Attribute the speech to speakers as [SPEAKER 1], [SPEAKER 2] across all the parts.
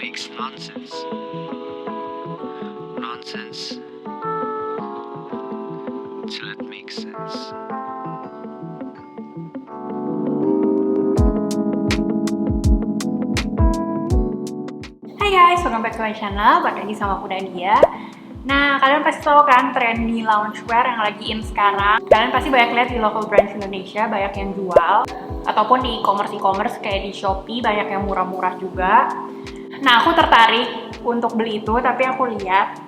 [SPEAKER 1] makes nonsense. Nonsense till it makes sense.
[SPEAKER 2] Hai guys, welcome back to my channel. Balik lagi sama aku Nadia. Nah, kalian pasti tahu kan trendy loungewear yang lagi in sekarang. Kalian pasti banyak lihat di local brands Indonesia, banyak yang jual. Ataupun di e-commerce kayak di Shopee, banyak yang murah-murah juga. Nah, aku tertarik untuk beli itu, tapi aku lihat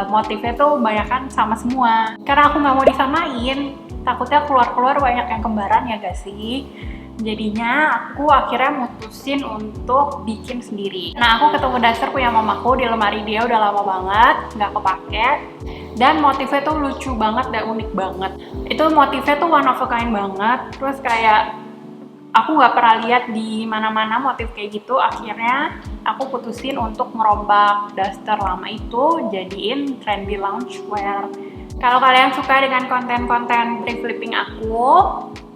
[SPEAKER 2] motifnya tuh banyak kan sama semua. Karena aku nggak mau disamain, takutnya keluar-keluar banyak yang kembaran ya gak sih? Jadinya aku akhirnya mutusin untuk bikin sendiri. Nah, aku ketemu daster punya mamaku di lemari dia udah lama banget, nggak kepake. Dan motifnya tuh lucu banget dan unik banget. Itu motifnya tuh one of a kind banget. Terus kayak aku nggak pernah lihat di mana-mana motif kayak gitu. Akhirnya aku putusin untuk merombak daster lama itu jadiin trendy loungewear. Kalau kalian suka dengan konten-konten thrift flipping aku,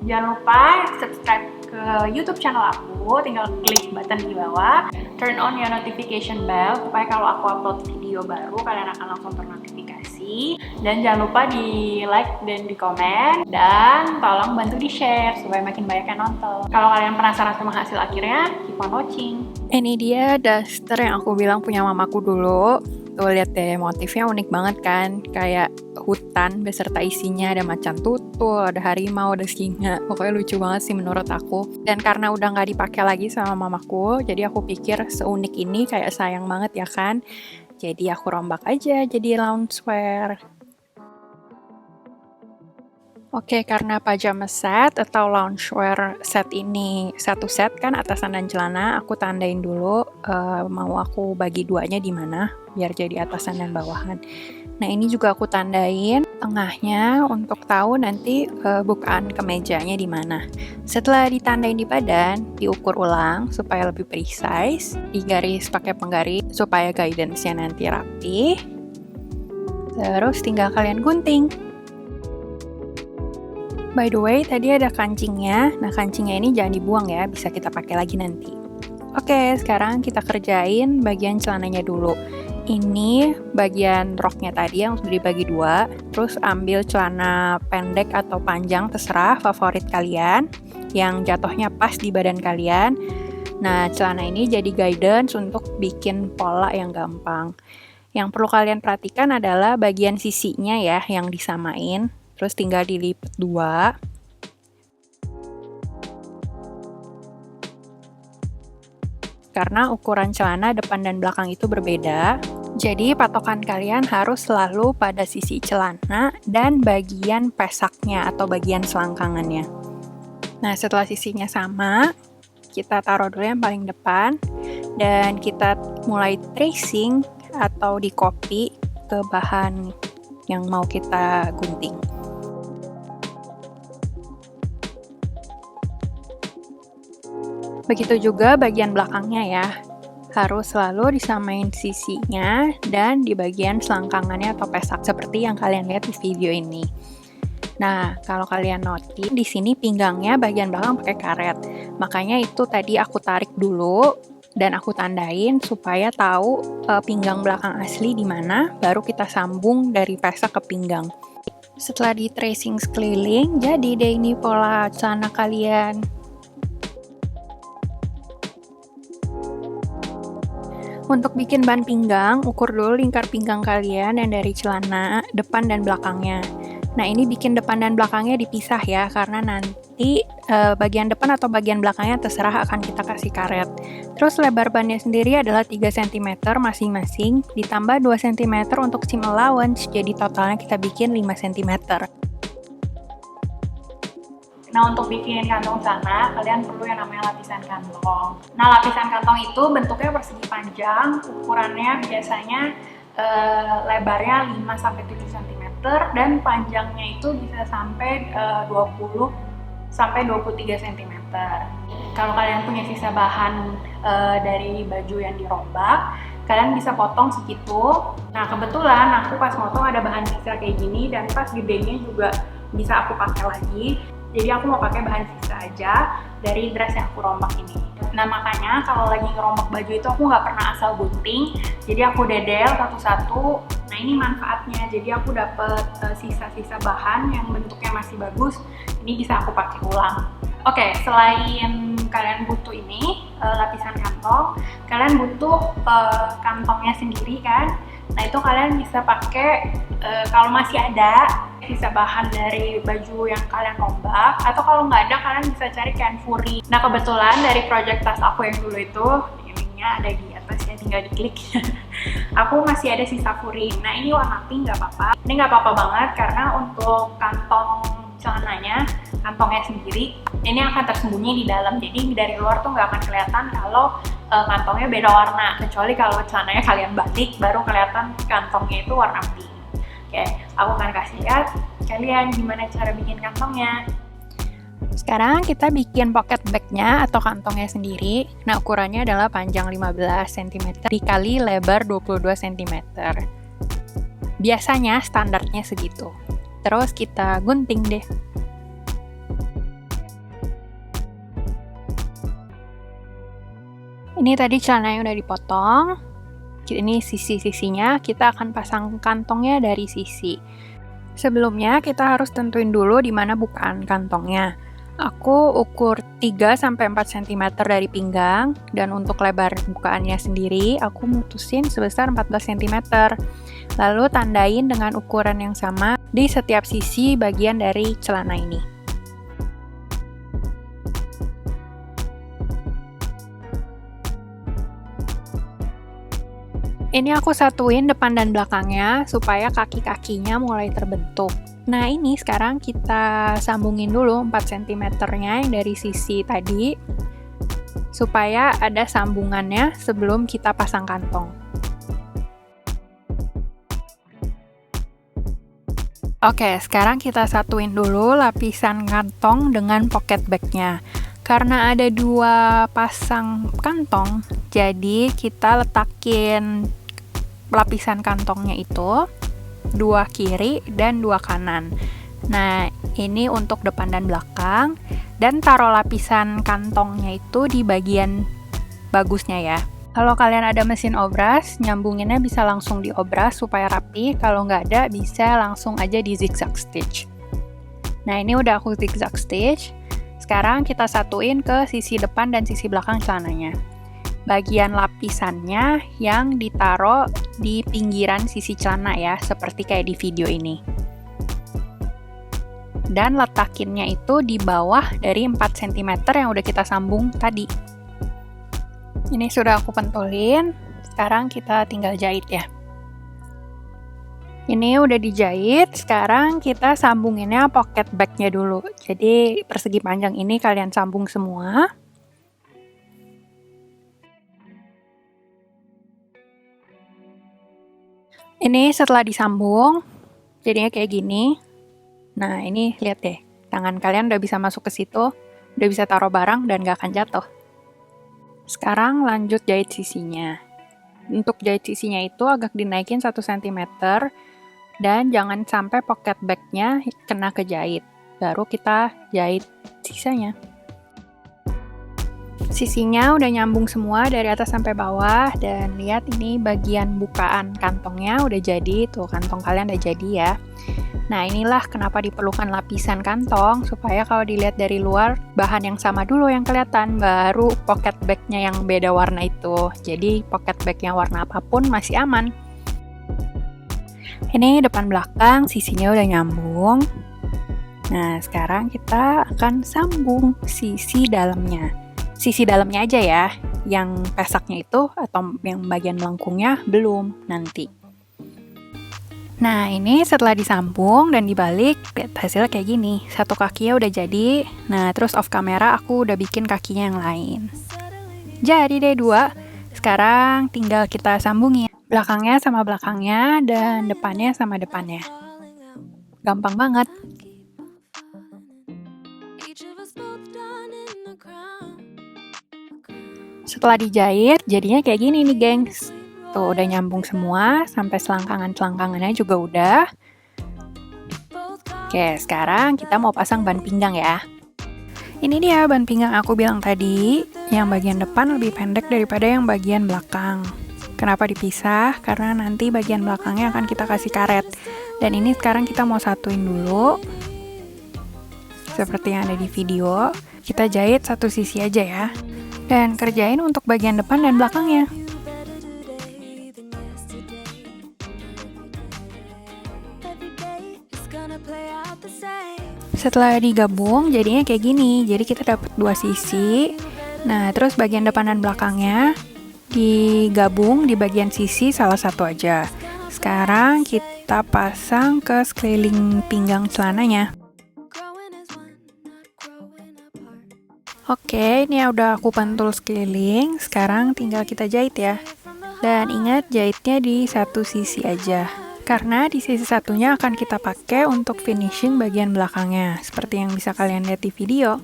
[SPEAKER 2] jangan lupa subscribe ke YouTube channel aku, tinggal klik button di bawah, turn on your notification bell supaya kalau aku upload video baru kalian akan langsung ternotifikasi. Dan jangan lupa di like dan di komen, dan tolong bantu di share supaya makin banyak yang nonton. Kalau kalian penasaran sama hasil akhirnya, keep on watching.
[SPEAKER 3] Ini dia daster yang aku bilang punya mamaku dulu. Tuh lihat deh, motifnya unik banget kan, kayak hutan beserta isinya, ada macan tutul, ada harimau, ada singa. Pokoknya lucu banget sih menurut aku. Dan karena udah nggak dipakai lagi sama mamaku, jadi aku pikir seunik ini kayak sayang banget ya kan. Jadi aku rombak aja jadi loungewear. Oke, karena pajama set atau loungewear set ini satu set kan, atasan dan celana, aku tandain dulu mau aku bagi duanya di mana biar jadi atasan dan bawahan. Nah, ini juga aku tandain tengahnya untuk tahu nanti bukaan kemejanya di mana. Setelah ditandain di badan, diukur ulang supaya lebih precise, digaris pakai penggaris supaya guidance-nya nanti rapi. Terus tinggal kalian gunting. By the way, tadi ada kancingnya. Nah, kancingnya ini jangan dibuang ya, bisa kita pakai lagi nanti. Oke, sekarang kita kerjain bagian celananya dulu. Ini bagian roknya tadi yang sudah dibagi dua. Terus ambil celana pendek atau panjang, terserah favorit kalian, yang jatuhnya pas di badan kalian. Nah, celana ini jadi guidance untuk bikin pola yang gampang. Yang perlu kalian perhatikan adalah bagian sisinya ya, yang disamain. Terus tinggal dilipat dua. Karena ukuran celana depan dan belakang itu berbeda, jadi patokan kalian harus selalu pada sisi celana dan bagian pesaknya atau bagian selangkangannya. Nah, setelah sisinya sama, kita taruh dulu yang paling depan, dan kita mulai tracing atau di-copy ke bahan yang mau kita gunting. Begitu juga bagian belakangnya ya, harus selalu disamain sisinya dan di bagian selangkangannya atau pesak seperti yang kalian lihat di video ini. Nah, kalau kalian notice di sini pinggangnya bagian belakang pakai karet, makanya itu tadi aku tarik dulu dan aku tandain supaya tahu pinggang belakang asli di mana, baru kita sambung dari pesak ke pinggang. Setelah di tracing sekeliling, jadi deh ini pola celana kalian. Untuk bikin ban pinggang, ukur dulu lingkar pinggang kalian yang dari celana, depan dan belakangnya. Nah, ini bikin depan dan belakangnya dipisah ya, karena nanti bagian depan atau bagian belakangnya terserah akan kita kasih karet. Terus lebar bannya sendiri adalah 3 cm masing-masing, ditambah 2 cm untuk seam allowance, jadi totalnya kita bikin 5 cm.
[SPEAKER 2] Nah, untuk bikin kantong celana, kalian perlu yang namanya lapisan kantong. Nah, lapisan kantong itu bentuknya persegi panjang, ukurannya biasanya lebarnya 5-7 cm, dan panjangnya itu bisa sampai 20-23 cm. Kalau kalian punya sisa bahan dari baju yang dirombak, kalian bisa potong segitu. Nah, kebetulan aku pas motong ada bahan sisa kayak gini, dan pas gedenya juga bisa aku pakai lagi. Jadi aku mau pakai bahan sisa aja dari dress yang aku rombak ini. Nah, makanya Biasanya kalau lagi ngerombak baju itu aku nggak pernah asal gunting, jadi aku dedel satu-satu. Nah ini manfaatnya, jadi aku dapet sisa-sisa bahan yang bentuknya masih bagus, ini bisa aku pakai ulang. Oke, selain kalian butuh ini, lapisan kantong, kalian butuh kantongnya sendiri kan. Nah itu kalian bisa pakai, kalau masih ada sisa bahan dari baju yang kalian rombak, atau kalau nggak ada kalian bisa cari kain furi. Nah kebetulan dari project tas aku yang dulu itu, linknya ada di atas ya, tinggal diklik. Aku masih ada sisa furi. Nah ini warna pink, nggak apa-apa. Ini nggak apa-apa banget karena untuk kantong celananya, kantongnya sendiri, ini akan tersembunyi di dalam. Jadi dari luar tuh nggak akan kelihatan kalau kantongnya beda warna. Kecuali kalau celananya kalian balik, baru kelihatan kantongnya itu warna pink. Oke, aku akan kasih lihat kalian gimana cara bikin kantongnya.
[SPEAKER 3] Sekarang kita bikin pocket bag-nya atau kantongnya sendiri. Nah, ukurannya adalah panjang 15 cm dikali lebar 22 cm. Biasanya standarnya segitu. Terus kita gunting deh. Ini tadi celananya udah dipotong. Ini sisi-sisinya, kita akan pasang kantongnya dari sisi. Sebelumnya kita harus tentuin dulu di mana bukaan kantongnya. Aku ukur 3-4 cm dari pinggang, dan untuk lebar bukaannya sendiri aku mutusin sebesar 14 cm. Lalu tandain dengan ukuran yang sama di setiap sisi bagian dari celana ini. Ini aku satuin depan dan belakangnya supaya kaki-kakinya mulai terbentuk. Nah ini sekarang kita sambungin dulu 4 cm-nya yang dari sisi tadi supaya ada sambungannya sebelum kita pasang kantong. Oke, sekarang kita satuin dulu lapisan kantong dengan pocket bag-nya. Karena ada 2 pasang kantong, jadi kita letakin lapisan kantongnya itu 2 kiri dan 2 kanan. Nah, ini untuk depan dan belakang, dan taruh lapisan kantongnya itu di bagian bagusnya ya. Kalau kalian ada mesin obras, nyambunginnya bisa langsung diobras supaya rapi. Kalau nggak ada, bisa langsung aja di zigzag stitch. Nah, ini udah aku zigzag stitch. Sekarang kita satuin ke sisi depan dan sisi belakang celananya. Bagian lapisannya yang ditaruh di pinggiran sisi celana ya, seperti kayak di video ini. Dan letakinnya itu di bawah dari 4 cm yang udah kita sambung tadi. Ini sudah aku pentulin, sekarang kita tinggal jahit ya. Ini udah dijahit, sekarang kita sambunginnya pocket bag-nya dulu. Jadi persegi panjang ini kalian sambung semua. Ini setelah disambung, jadinya kayak gini. Nah, ini lihat deh, tangan kalian udah bisa masuk ke situ, udah bisa taruh barang dan gak akan jatuh. Sekarang lanjut jahit sisinya. Untuk jahit sisinya itu agak dinaikin 1 cm, dan jangan sampai pocket bag-nya kena ke jahit. Baru kita jahit sisanya. Sisinya udah nyambung semua dari atas sampai bawah, dan lihat ini bagian bukaan kantongnya udah jadi, tuh kantong kalian udah jadi ya. Nah inilah kenapa diperlukan lapisan kantong, supaya kalau dilihat dari luar bahan yang sama dulu yang kelihatan, baru pocket bag-nya yang beda warna itu. Jadi pocket bag-nya warna apapun masih aman. Ini depan belakang sisinya udah nyambung. Nah sekarang kita akan sambung sisi dalamnya. Sisi dalamnya aja ya, yang pesaknya itu atau yang bagian melengkungnya belum nanti. Nah ini setelah disambung dan dibalik, lihat hasilnya kayak gini. Satu kakinya udah jadi. Nah terus off kamera aku udah bikin kakinya yang lain. Jadi deh 2. Sekarang tinggal kita sambungin belakangnya sama belakangnya dan depannya sama depannya. Gampang banget. Setelah dijahit, jadinya kayak gini nih gengs. Tuh udah nyambung semua, sampai selangkangan-selangkangannya juga udah. Oke, sekarang kita mau pasang ban pinggang ya. Ini dia ban pinggang aku bilang tadi, yang bagian depan lebih pendek daripada yang bagian belakang. Kenapa dipisah? Karena nanti bagian belakangnya akan kita kasih karet. Dan ini sekarang kita mau satuin dulu. Seperti yang ada di video, kita jahit satu sisi aja ya. Dan kerjain untuk bagian depan dan belakangnya. Setelah digabung jadinya kayak gini, jadi kita dapat dua sisi. Nah, terus bagian depan dan belakangnya digabung di bagian sisi salah satu aja. Sekarang kita pasang ke sekeliling pinggang celananya. Oke, ini udah aku pentul sekeliling. Sekarang tinggal kita jahit ya. Dan ingat jahitnya di satu sisi aja. Karena di sisi satunya akan kita pakai untuk finishing bagian belakangnya, seperti yang bisa kalian lihat di video.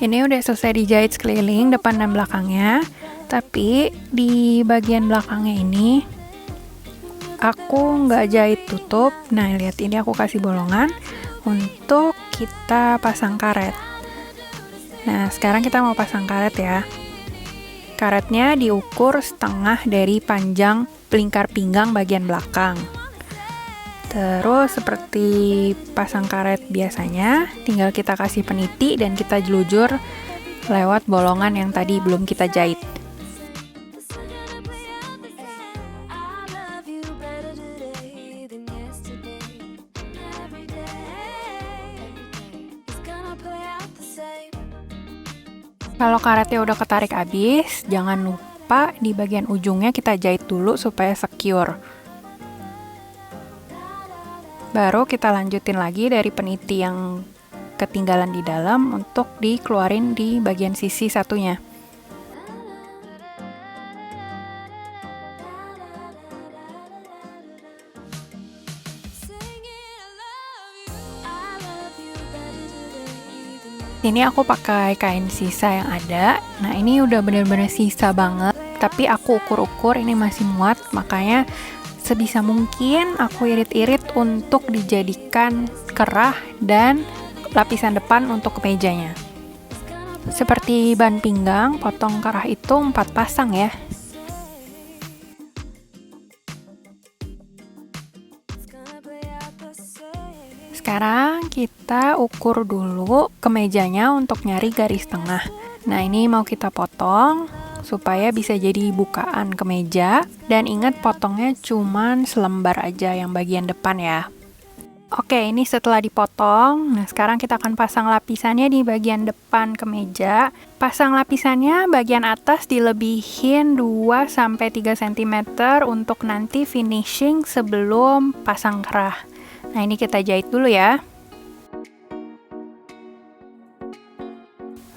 [SPEAKER 3] Ini udah selesai dijahit sekeliling depan dan belakangnya, tapi di bagian belakangnya ini aku nggak jahit tutup. Nah, lihat ini aku kasih bolongan untuk kita pasang karet. Nah, sekarang kita mau pasang karet ya. Karetnya diukur setengah dari panjang lingkar pinggang bagian belakang. Terus seperti pasang karet biasanya, tinggal kita kasih peniti dan kita jelujur lewat bolongan yang tadi belum kita jahit. Kalau karetnya udah ketarik habis, jangan lupa di bagian ujungnya kita jahit dulu supaya secure. Baru kita lanjutin lagi dari peniti yang ketinggalan di dalam untuk dikeluarin di bagian sisi satunya. Ini aku pakai kain sisa yang ada. Nah, ini udah bener-bener sisa banget, tapi aku ukur-ukur ini masih muat, makanya sebisa mungkin aku irit-irit untuk dijadikan kerah dan lapisan depan untuk kemejanya. Seperti ban pinggang, potong kerah itu 4 pasang ya. Sekarang kita ukur dulu kemejanya untuk nyari garis tengah. Nah, ini mau kita potong supaya bisa jadi bukaan kemeja, dan ingat potongnya cuman selembar aja yang bagian depan ya. Oke, ini setelah dipotong. Nah, sekarang kita akan pasang lapisannya di bagian depan kemeja. Pasang lapisannya bagian atas dilebihin 2-3 cm untuk nanti finishing sebelum pasang kerah. Nah, ini kita jahit dulu ya.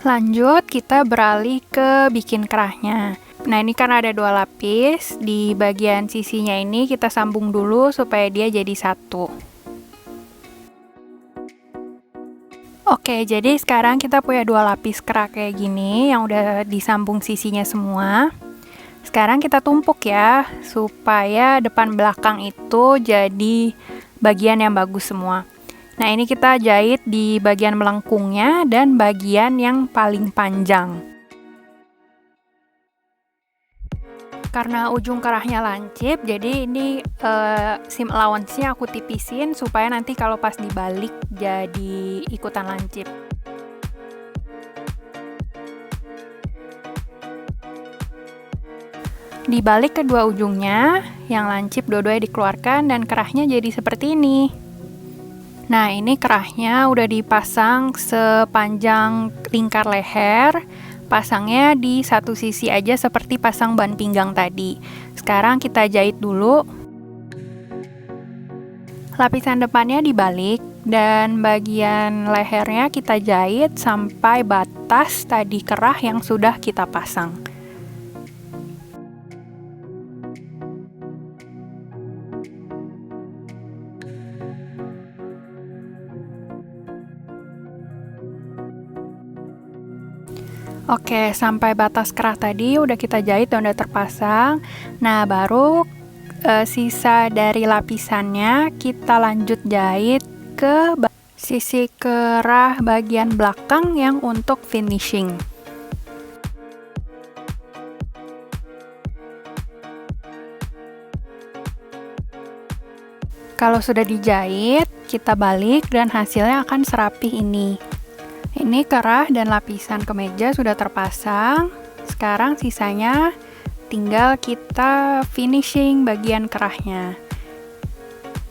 [SPEAKER 3] Lanjut, kita beralih ke bikin kerahnya. Nah, ini kan ada 2 lapis. Di bagian sisinya ini kita sambung dulu supaya dia jadi satu. Oke, jadi sekarang kita punya 2 lapis kerah kayak gini yang udah disambung sisinya semua. Sekarang kita tumpuk ya, supaya depan belakang itu jadi bagian yang bagus semua. Nah, ini kita jahit di bagian melengkungnya dan bagian yang paling panjang. Karena ujung kerahnya lancip, jadi ini seam allowance-nya aku tipisin supaya nanti kalau pas dibalik jadi ikutan lancip. Dibalik kedua ujungnya, yang lancip dua-duanya dikeluarkan dan kerahnya jadi seperti ini. Nah, ini kerahnya udah dipasang sepanjang lingkar leher. Pasangnya di satu sisi aja seperti pasang ban pinggang tadi. Sekarang kita jahit dulu. Lapisan depannya dibalik dan bagian lehernya kita jahit sampai batas tadi kerah yang sudah kita pasang. Oke, sampai batas kerah tadi udah kita jahit dan udah terpasang. Nah, baru sisa dari lapisannya kita lanjut jahit ke sisi kerah bagian belakang yang untuk finishing. Kalau sudah dijahit, kita balik dan hasilnya akan serapih ini. Ini kerah dan lapisan kemeja sudah terpasang. Sekarang sisanya tinggal kita finishing bagian kerahnya.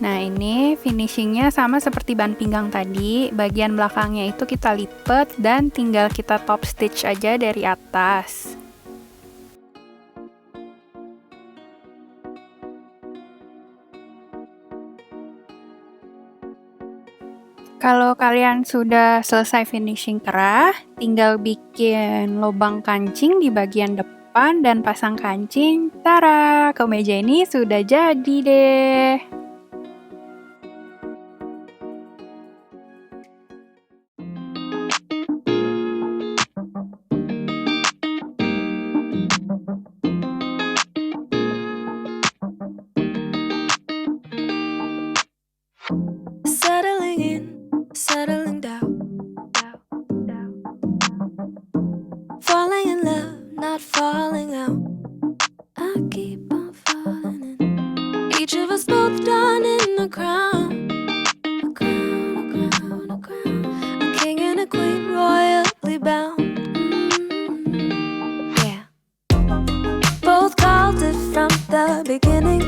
[SPEAKER 3] Nah, ini finishingnya sama seperti ban pinggang tadi. Bagian belakangnya itu kita lipat dan tinggal kita top stitch aja dari atas. Kalau kalian sudah selesai finishing kerah, tinggal bikin lubang kancing di bagian depan dan pasang kancing. Tara, kemeja ini sudah jadi deh.
[SPEAKER 4] Settling in, settling down. Falling in love, not falling out. I keep on falling in. Each of us both done in a crown. A crown, a crown, a crown. A king and a queen, royally bound. Yeah. Both called it from the beginning.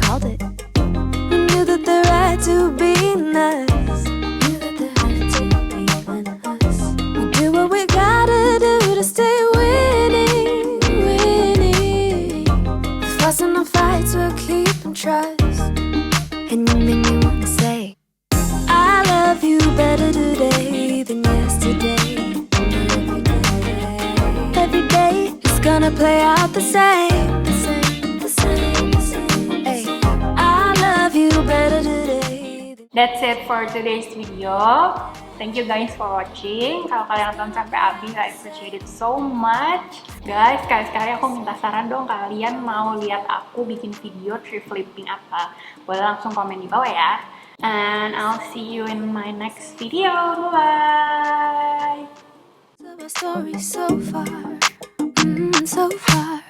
[SPEAKER 4] Called it. Knew that the right to be nice. Knew that the right to be us. We do what we gotta do to stay winning, winning. The fuss and the fights will keep and trust. And you make me wanna say, I love you better today than yesterday. Every day is gonna play out the same, the same, the same, the same. Hey, I love you better today.
[SPEAKER 2] That's it for today's video. Thank you guys for watching. Kalau kalian nonton sampai habis, I appreciate it so much. Guys, sekali-sekali aku minta saran dong, kalian mau lihat aku bikin video tree flipping apa? Boleh langsung komen di bawah ya. And I'll see you in my next video. Bye!
[SPEAKER 4] Our story so far, so far.